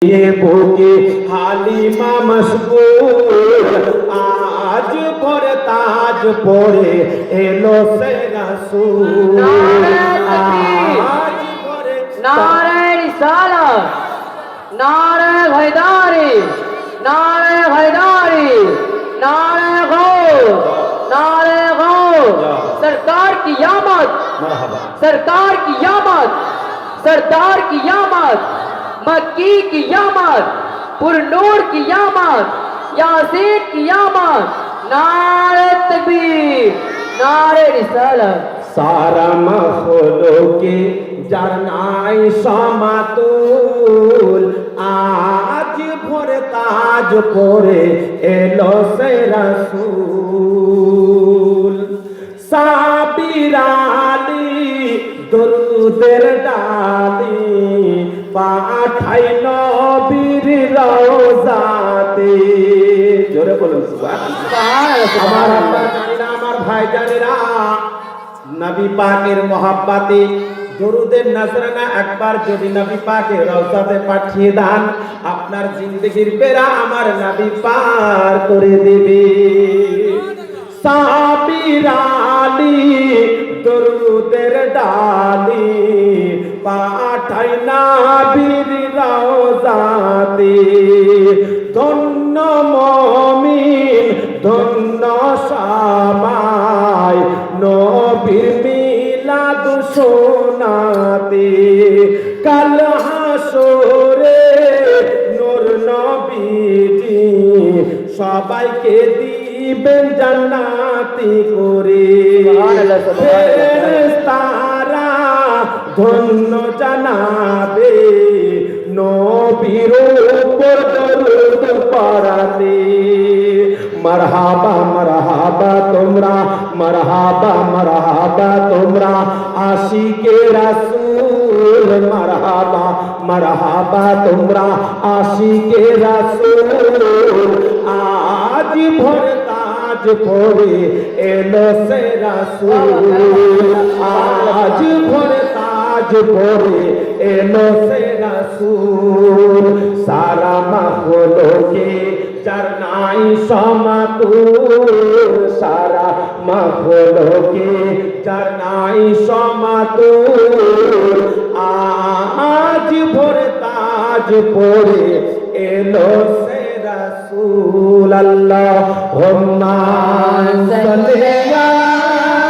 ये बोके हालिमा मशगूल आज भोर ताज पोरे एलो से रसूल आज भोर नारे रिसालत नारे हैदारी नारे हैदारी नारे गौर सरकार की यामत सरकार की यामत सरदार की यामत मक्की की यामत पुरनूर की यामत यासीन की यामत नारे तकबीर नारे रिसालत सारा मखलूके जरनाई समातुल आज भोर ताज पोरे एलो से रसूल साबिराली दुरूদের ডালি পাঠাই নবীর রওজাতে জোরে বলুন সুবহানাল্লাহ। আমার আব্বা জানেরা আমার ভাই জানেরা নবী পাকের মহব্বতে দরুদের নজরানা একবার যদি নবী পাকের রওজাতে পাঠিয়ে দেন আপনার জিন্দেগির বেড়া আমার নবী পার করে দেবে। সাবিরালি দরুদের ডালি পাঠাই নবীর রওজাতে ধন্য মুমিন ধন্য সবাই নবীর মিলাদ শোনাতে কাল হাসরে নূর নবীজি সবাইকে দিবেন জান্নাতি করে ফেরেশতারা ধন্য জানাবে নবীর উপর দরুদ পড়াতে মারহাবা মারহাবা তোমরা মারহাবা মারহাবা তোমরা আশিকে রাসূল মারহাবা মারহাবা তোমরা আশিকে রাসূল আজ ভোর তাজ পড়ে এলো সে রাসূল আজ ভোর তাজ পড়ে এলো সে রাসূল সারা মাখলুকে যার নাই সমাতুল সারা মাখলুকে যার নাই সমাতুল আজ ভোর তাজ পড়ে এলো সে রাসূল আল্লাহুম্মা সাল্লি